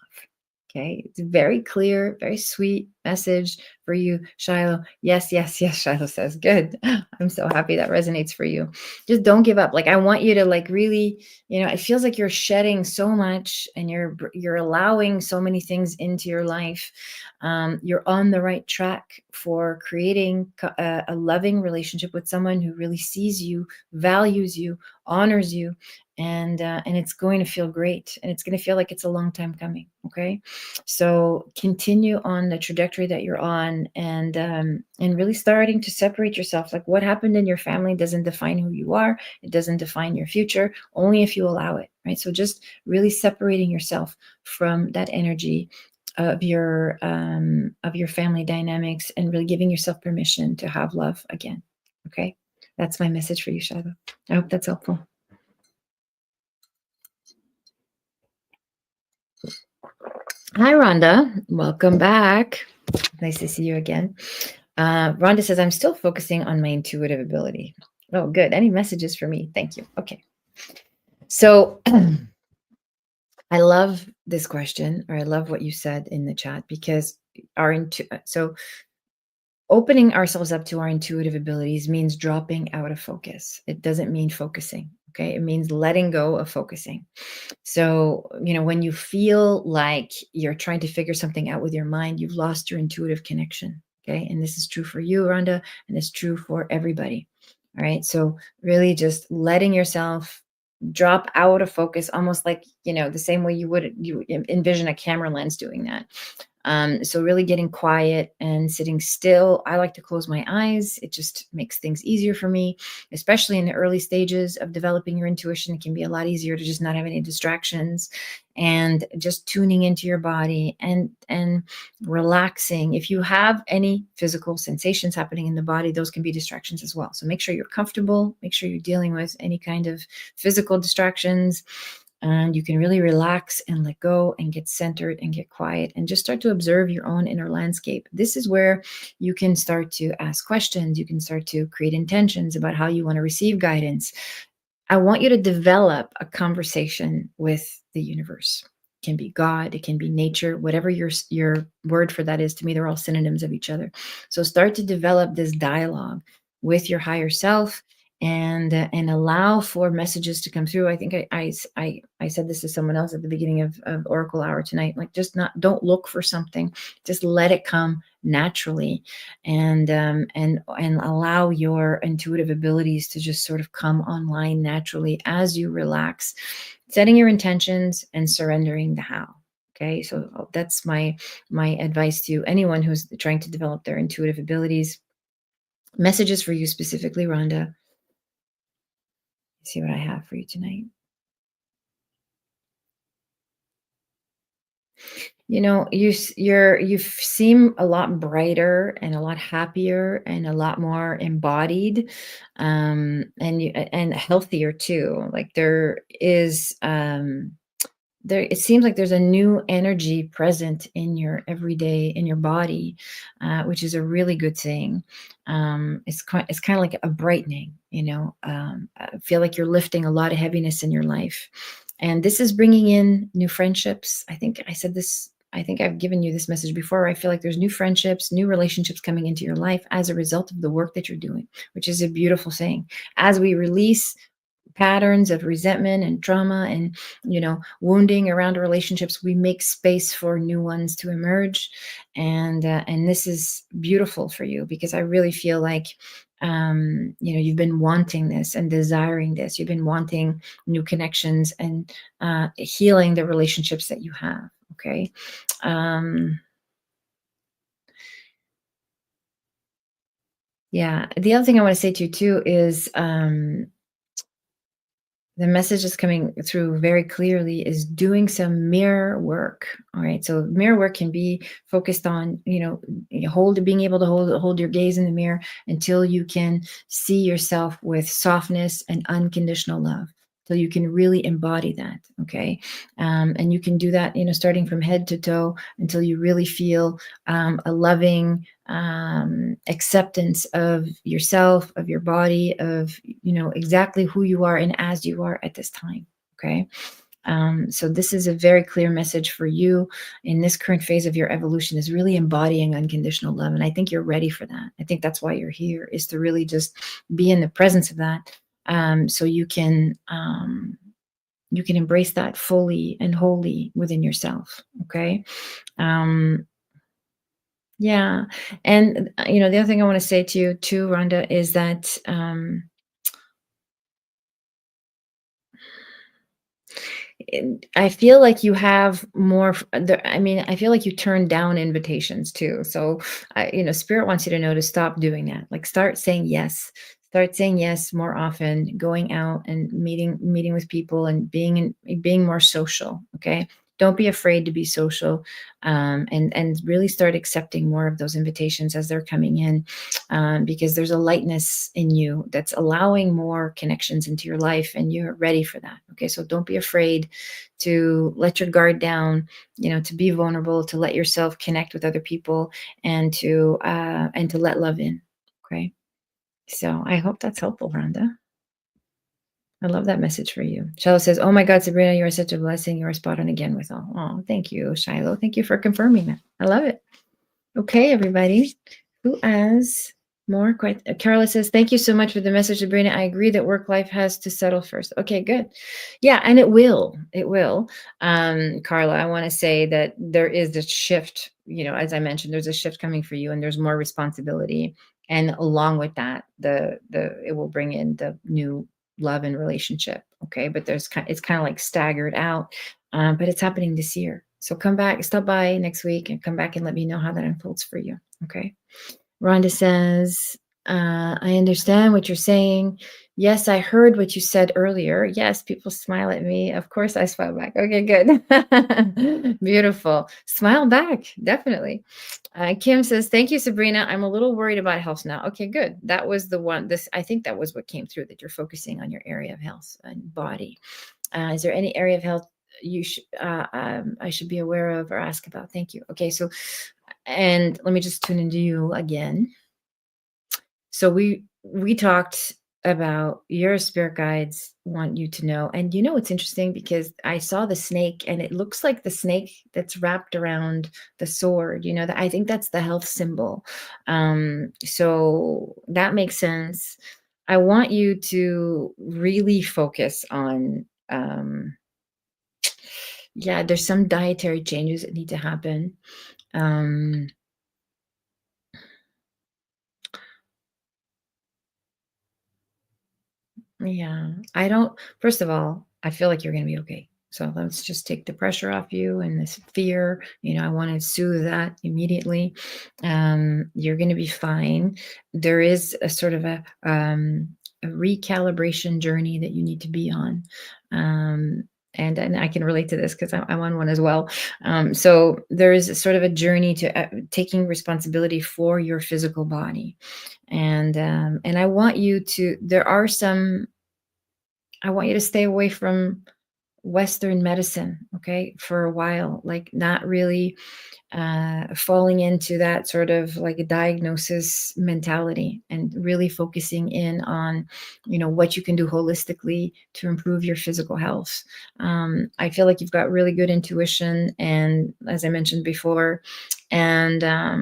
Okay. It's a very clear, very sweet message for you, Shiloh. Yes, yes, yes, Shiloh says. Good. I'm so happy that resonates for you. Just don't give up. Like I want you to like really, it feels like you're shedding so much and you're allowing so many things into your life. You're on the right track for creating a loving relationship with someone who really sees you, values you, honors you, and it's going to feel great, and it's going to feel like it's a long time coming. Okay, so continue on the trajectory that you're on, and really starting to separate yourself. Like what happened in your family doesn't define who you are. It doesn't define your future. Only if you allow it, right? So just really separating yourself from that energy of your family dynamics, and really giving yourself permission to have love again. Okay, that's my message for you, Shiloh. I hope that's helpful. Hi, Rhonda. Welcome back. Nice to see you again. Rhonda says, I'm still focusing on my intuitive ability. Oh, good. Any messages for me? Thank you. Okay. So I love this question, or I love what you said in the chat, because so opening ourselves up to our intuitive abilities means dropping out of focus. It doesn't mean focusing. Okay. It means letting go of focusing. So, when you feel like you're trying to figure something out with your mind, you've lost your intuitive connection. Okay. And this is true for you, Rhonda, and it's true for everybody. All right. So, really just letting yourself drop out of focus, almost like, the same way you envision a camera lens doing that. So really getting quiet and sitting still. I like to close my eyes. It just makes things easier for me, especially in the early stages of developing your intuition. It can be a lot easier to just not have any distractions, and just tuning into your body and relaxing. If you have any physical sensations happening in the body, those can be distractions as well. So make sure you're comfortable. Make sure you're dealing with any kind of physical distractions, and you can really relax and let go and get centered and get quiet and just start to observe your own inner landscape. This is where you can start to ask questions. You can start to create intentions about how you want to receive guidance. I want you to develop a conversation with the universe. It can be God, it can be nature, whatever your word for that is. To me, they're all synonyms of each other. So start to develop this dialogue with your higher self, and allow for messages to come through. I think I said this to someone else at the beginning of Oracle Hour tonight. Like, don't look for something, just let it come naturally, and allow your intuitive abilities to just sort of come online naturally as you relax, setting your intentions and surrendering the how. Okay, so that's my advice to anyone who's trying to develop their intuitive abilities. Messages for you specifically, Rhonda. See what I have for you tonight. You seem a lot brighter and a lot happier and a lot more embodied, and healthier too. Like it seems like there's a new energy present in your everyday, in your body, which is a really good thing. It's kind of like a brightening. I feel like you're lifting a lot of heaviness in your life, and this is bringing in new friendships. I think I said this. I think I've given you this message before. I feel like there's new friendships, new relationships coming into your life as a result of the work that you're doing, which is a beautiful thing. As we release patterns of resentment and trauma and wounding around relationships, we make space for new ones to emerge, and this is beautiful for you, because I really feel like you've been wanting this and desiring this. You've been wanting new connections and healing the relationships that you have. Okay. Yeah, the other thing I want to say to you too is the message is coming through very clearly is doing some mirror work. All right. So mirror work can be focused on, being able to hold your gaze in the mirror until you can see yourself with softness and unconditional love. till you can really embody that. Okay. And you can do that, starting from head to toe until you really feel a loving acceptance of yourself, of your body, of, exactly who you are and as you are at this time. Okay. So this is a very clear message for you in this current phase of your evolution, is really embodying unconditional love. And I think you're ready for that. I think that's why you're here, is to really just be in the presence of that. So you can embrace that fully and wholly within yourself. Okay. Yeah. And, the other thing I want to say to you too, Rhonda, is that, I feel like you have more. I feel like you turn down invitations too. So, Spirit wants you to know to stop doing that. Like, start saying yes. Start saying yes more often. Going out and meeting with people and being more social. Okay. Don't be afraid to be social, and really start accepting more of those invitations as they're coming in, because there's a lightness in you that's allowing more connections into your life, and you're ready for that. Okay, so don't be afraid to let your guard down, to be vulnerable, to let yourself connect with other people, and to let love in. Okay, so I hope that's helpful, Rhonda. I love that message for you. Shiloh says, "Oh my God, Sabrina, you are such a blessing. You are spot on again with all." Oh, thank you, Shiloh. Thank you for confirming that. I love it. Okay, everybody. Who has more questions? Carla says, "Thank you so much for the message, Sabrina. I agree that work life has to settle first." Okay, good. Yeah, and it will. It will. Carla, I want to say that there is this shift, as I mentioned, there's a shift coming for you, and there's more responsibility. And along with that, it will bring in the new love and relationship. Okay, but it's kind of like staggered out, but it's happening this year. So come back, stop by next week, and come back and let me know how that unfolds for you. Okay. Rhonda says, I understand what you're saying. Yes, I heard what you said earlier. Yes, people smile at me. Of course, I smile back. Okay, good. Beautiful. Smile back. Definitely. Kim says, "Thank you, Sabrina. I'm a little worried about health now." Okay, good. That was the one. I think that was what came through, that you're focusing on your area of health and body. Is there any area of health I should be aware of or ask about? Thank you. Okay, so, and let me just tune into you again. So we talked about your spirit guides want you to know, and it's interesting because I saw the snake, and it looks like the snake that's wrapped around the sword. That, I think that's the health symbol. So that makes sense. I want you to really focus on. Yeah, there's some dietary changes that need to happen. Yeah, first of all, I feel like you're going to be okay. So let's just take the pressure off you and this fear. I want to soothe that immediately. You're going to be fine. There is a sort of a recalibration journey that you need to be on. And I can relate to this because I'm on one as well. So there is a sort of a journey to taking responsibility for your physical body. And I want you to, I want you to stay away from Western medicine, okay, for a while, like not really falling into that sort of like a diagnosis mentality, and really focusing in on, what you can do holistically to improve your physical health. I feel like you've got really good intuition, and as I mentioned before, and let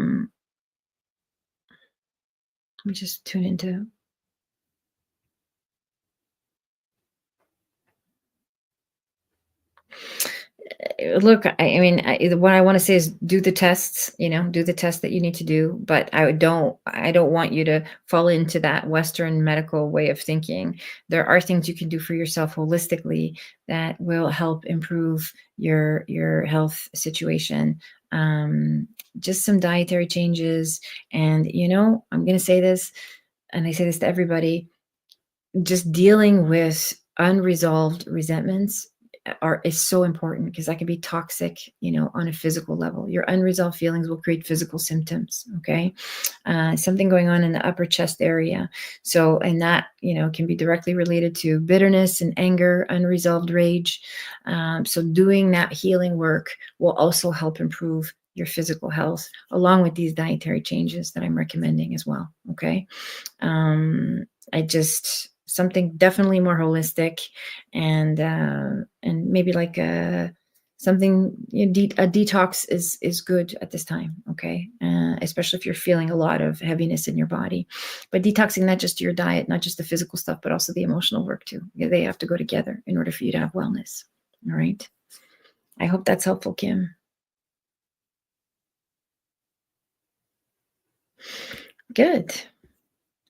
me just tune into. Look, I mean, what I want to say is do the tests, do the tests that you need to do, but I don't want you to fall into that Western medical way of thinking. There are things you can do for yourself holistically that will help improve your health situation. Just some dietary changes, and I'm going to say this, and I say this to everybody, just dealing with unresolved resentments are is so important because that can be toxic, on a physical level. Your unresolved feelings will create physical symptoms. Okay, something going on in the upper chest area. So, and that can be directly related to bitterness and anger, unresolved rage. So, doing that healing work will also help improve your physical health, along with these dietary changes that I'm recommending as well. Okay. I just something definitely more holistic, and maybe like something, a detox is good at this time. Okay, especially if you're feeling a lot of heaviness in your body, but detoxing not just your diet, not just the physical stuff, but also the emotional work too. Yeah, they have to go together in order for you to have wellness. All right. I hope that's helpful, Kim. Good.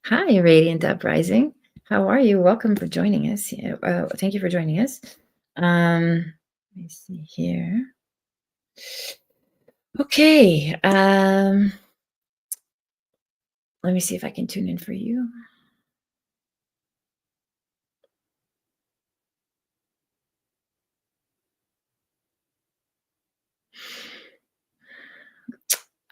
Hi, Radiant Uprising. How are you? Welcome for joining us. Thank you for joining us. Let me see here. Okay. Let me see if I can tune in for you.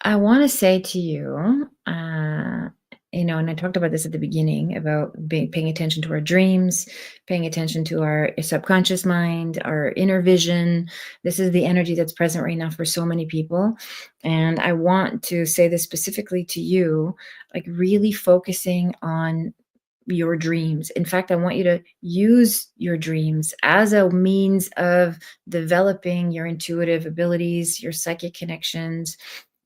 I want to say to you, and I talked about this at the beginning about paying attention to our dreams, paying attention to our subconscious mind, our inner vision. This is the energy that's present right now for so many people. And I want to say this specifically to you, like really focusing on your dreams. In fact, I want you to use your dreams as a means of developing your intuitive abilities, your psychic connections,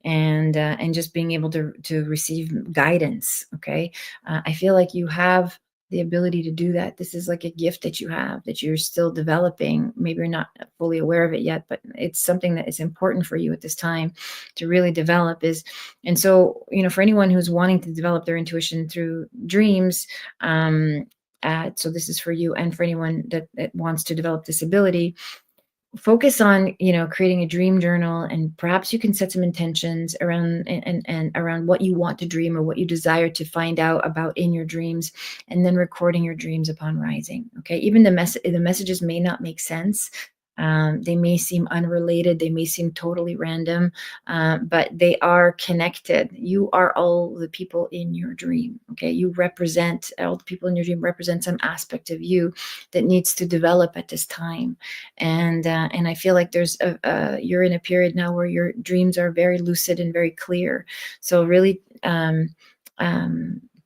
and just being able to receive guidance. Okay, I feel like you have the ability to do that. This is like a gift that you have that you're still developing. Maybe you're not fully aware of it yet, but it's something that is important for you at this time to really develop. And so, for anyone who's wanting to develop their intuition through dreams, so this is for you, and for anyone that wants to develop this ability, focus on creating a dream journal, and perhaps you can set some intentions around and around what you want to dream or what you desire to find out about in your dreams, and then recording your dreams upon rising. Okay, even the messages may not make sense. They may seem unrelated, they may seem totally random, but they are connected. You are all the people in your dream. Okay, you represent all the people in your dream, represent some aspect of you that needs to develop at this time. And I feel like you're in a period now where your dreams are very lucid and very clear. So really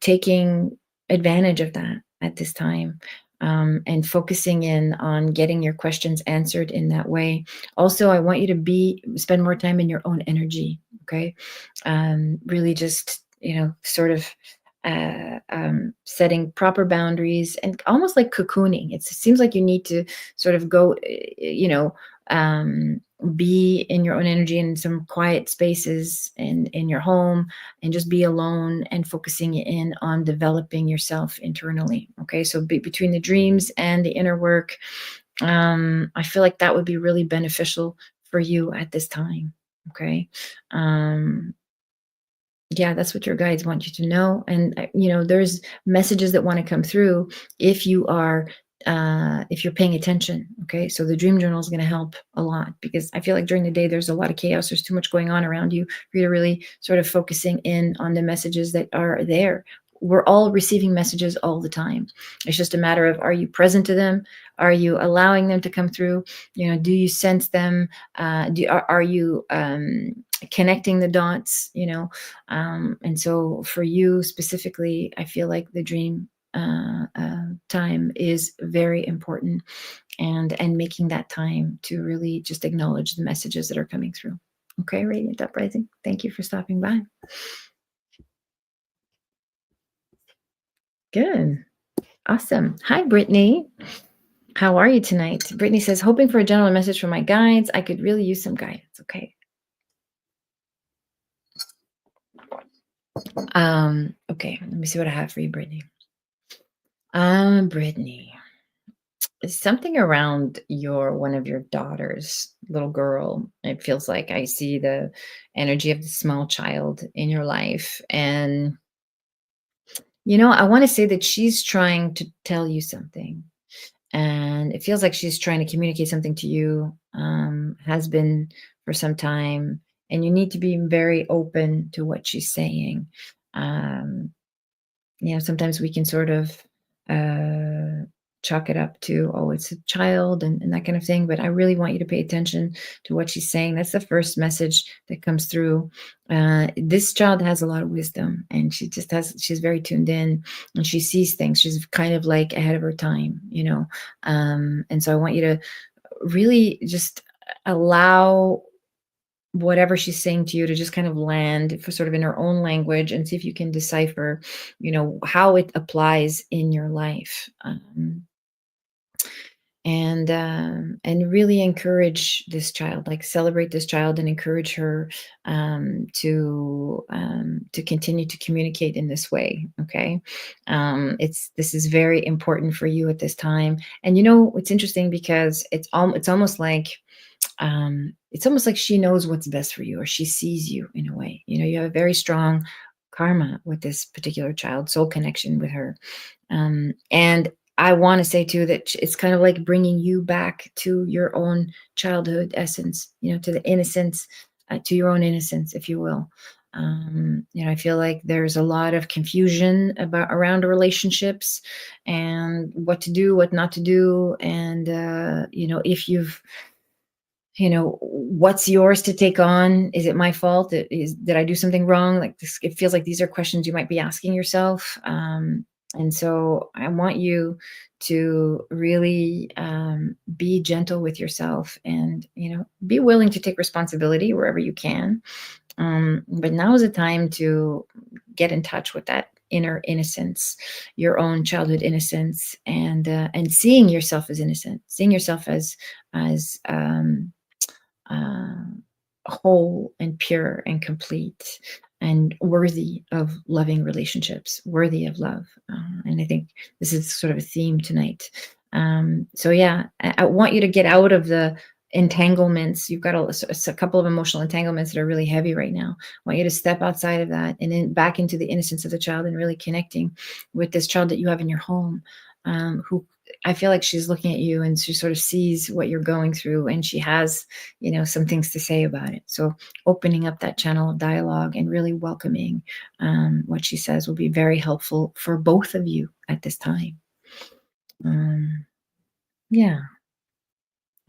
taking advantage of that at this time, and focusing in on getting your questions answered in that way. Also, I want you to spend more time in your own energy. Okay, really just sort of setting proper boundaries and almost like cocooning. It seems like you need to sort of go, be in your own energy in some quiet spaces in your home, and just be alone and focusing in on developing yourself internally. Okay, so between the dreams and the inner work, I feel like that would be really beneficial for you at this time. Okay. Yeah, that's what your guides want you to know. And there's messages that want to come through if you're paying attention. Okay, so the dream journal is going to help a lot, because I feel like during the day there's a lot of chaos, there's too much going on around you for you to really sort of focusing in on the messages that are there. We're all receiving messages all the time. It's just a matter of, are you present to them? Are you allowing them to come through? Do you sense them? Are you connecting the dots? And so for you specifically, I feel like the dream time is very important, and making that time to really just acknowledge the messages that are coming through. Okay, Radiant Uprising, thank you for stopping by. Good. Awesome. Hi, Brittany. How are you tonight? Brittany says, hoping for a general message from my guides. I could really use some guidance. Okay. Okay, let me see what I have for you, Brittany. Brittany, something around one of your daughters, little girl. It feels like I see the energy of the small child in your life. And, I want to say that she's trying to tell you something. and it feels like she's trying to communicate something to you, has been for some time, and you need to be very open to what she's saying. Um, Sometimes we can sort of uh, chalk it up to, oh, it's a child and that kind of thing. But I really want you to pay attention to what she's saying. That's the first message that comes through. This child has a lot of wisdom, and she's very tuned in, and she sees things. She's kind of like ahead of her time. And so I want you to really just allow whatever she's saying to you to just kind of land for sort of in her own language, and see if you can decipher, how it applies in your life. And really encourage this child, like celebrate this child and encourage her, to continue to communicate in this way. Okay. This is very important for you at this time. And it's interesting because it's almost like she knows what's best for you, or she sees you in a way. You have a very strong karma with this particular child, soul connection with her. And I want to say too that it's kind of like bringing you back to your own childhood essence, to the innocence, to your own innocence, if you will. I feel like there's a lot of confusion around relationships, and what to do, what not to do. And, if what's yours to take on? Is it my fault? Did I do something wrong? Like this, it feels like these are questions you might be asking yourself. And so I want you to really be gentle with yourself, and, be willing to take responsibility wherever you can. But now is the time to get in touch with that inner innocence, your own childhood innocence, and seeing yourself as innocent, seeing yourself as uh, whole and pure and complete and worthy of loving relationships, worthy of love. And I think this is sort of a theme tonight. So yeah, I want you to get out of the entanglements. You've got a couple of emotional entanglements that are really heavy right now. I want you to step outside of that and then back into the innocence of the child, and really connecting with this child that you have in your home, who I feel like she's looking at you, and she sort of sees what you're going through, and she has, some things to say about it. So opening up that channel of dialogue and really welcoming what she says will be very helpful for both of you at this time. Yeah,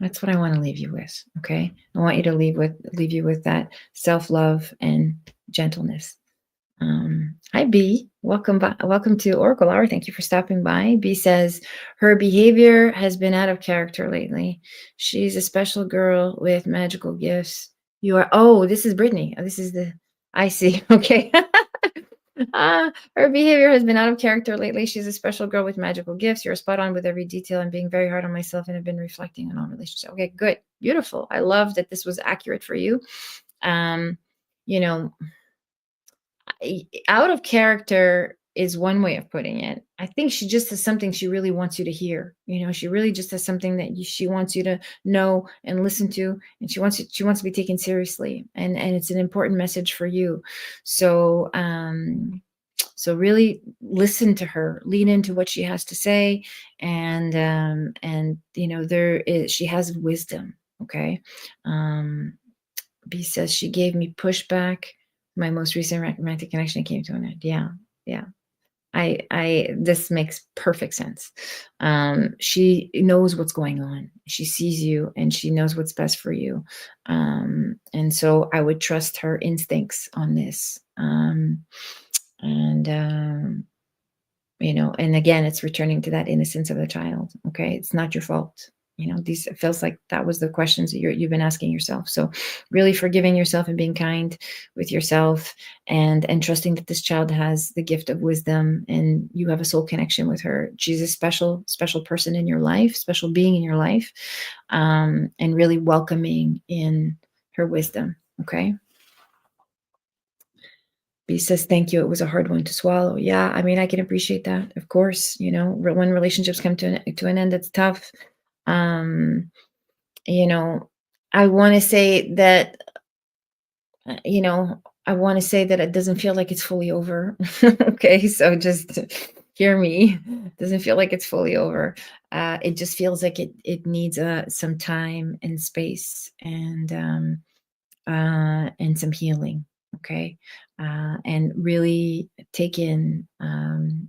that's what I want to leave you with. Okay, I want you to leave you with that self-love and gentleness. Hi, B. Welcome to Oracle Hour. Thank you for stopping by. B says her behavior has been out of character lately. She's a special girl with magical gifts. You are. Oh, this is Brittany. This is the. I see. Okay. Her behavior has been out of character lately. She's a special girl with magical gifts. You're spot on with every detail. I'm being very hard on myself and have been reflecting on all relationships. Okay, good, beautiful. I love that this was accurate for you. You know Out of character is one way of putting it. I think she just has something she really wants you to hear. She really just has something that she wants you to know and listen to, and she wants to be taken seriously, and it's an important message for you. So really listen to her, lean into what she has to say, and she has wisdom. Okay. B says she gave me pushback. My most recent romantic connection came to an end. Yeah, yeah. This makes perfect sense. She knows what's going on. She sees you, and she knows what's best for you. And so I would trust her instincts on this. And again, it's returning to that innocence of the child. Okay, it's not your fault. It feels like that was the questions that you've been asking yourself. So really forgiving yourself and being kind with yourself, and trusting that this child has the gift of wisdom, and you have a soul connection with her. She's a special person in your life, special being in your life, and really welcoming in her wisdom. Okay. B says, thank you. It was a hard one to swallow. Yeah, I mean, I can appreciate that. Of course, when relationships come to an end, it's tough. Um, I want to say that, I want to say that it doesn't feel like it's fully over. Okay, so just hear me. Doesn't feel like it's fully over. It just feels like it needs some time and space and some healing. Okay. And really take in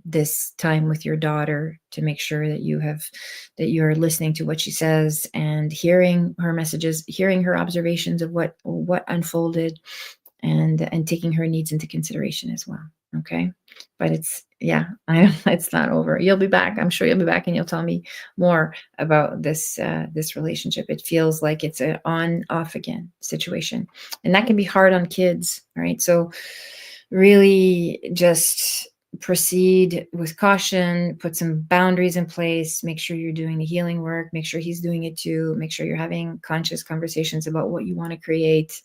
this time with your daughter to make sure that you're listening to what she says and hearing her messages, hearing her observations of what unfolded, and taking her needs into consideration as well. Okay. But it's not over. You'll be back. I'm sure you'll be back and you'll tell me more about this relationship. It feels like it's an on off again situation, and that can be hard on kids. All right. So really just proceed with caution, put some boundaries in place, make sure you're doing the healing work, make sure he's doing it too, make sure you're having conscious conversations about what you want to create,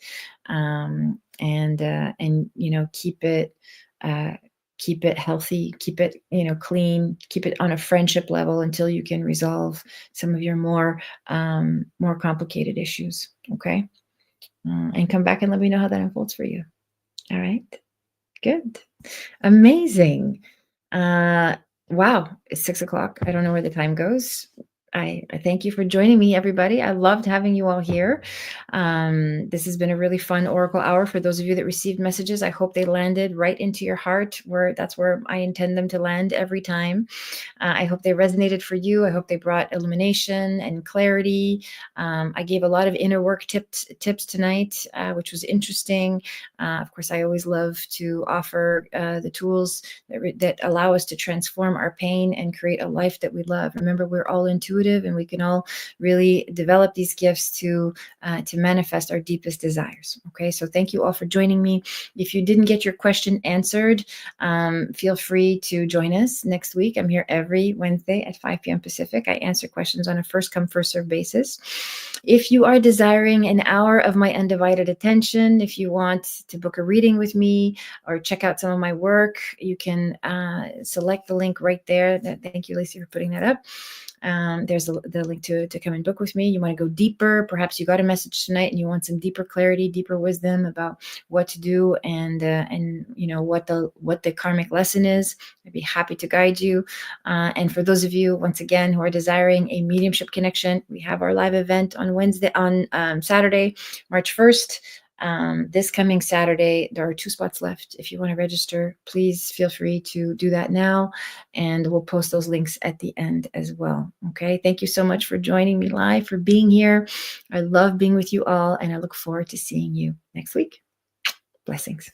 and keep it healthy, keep it clean, keep it on a friendship level until you can resolve some of your more complicated issues. Okay. And come back and let me know how that unfolds for you. All right. Good. Amazing. Wow, it's 6 o'clock. I don't know where the time goes. I thank you for joining me, everybody. I loved having you all here. This has been a really fun Oracle Hour. For those of you that received messages, I hope they landed right into your heart, that's where I intend them to land every time. I hope they resonated for you. I hope they brought illumination and clarity. I gave a lot of inner work tips tonight, which was interesting. Of course, I always love to offer the tools that allow us to transform our pain and create a life that we love. Remember, we're all intuitive, and we can all really develop these gifts to manifest our deepest desires. Okay, so thank you all for joining me. If you didn't get your question answered, feel free to join us next week. I'm here every Wednesday at 5 p.m. Pacific. I answer questions on a first come, first serve basis. If you are desiring an hour of my undivided attention, if you want to book a reading with me or check out some of my work, you can select the link right there. Thank you, Lacey, for putting that up. There's the link to come and book with me. You want to go deeper. Perhaps you got a message tonight and you want some deeper clarity, deeper wisdom about what to do and what the karmic lesson is. I'd be happy to guide you. And for those of you, once again, who are desiring a mediumship connection, we have our live event on Saturday, March 1st. This coming Saturday, there are 2 spots left. If you want to register, please feel free to do that now, and we'll post those links at the end as well. Okay, thank you so much for joining me live, for being here. I love being with you all, and I look forward to seeing you next week. Blessings.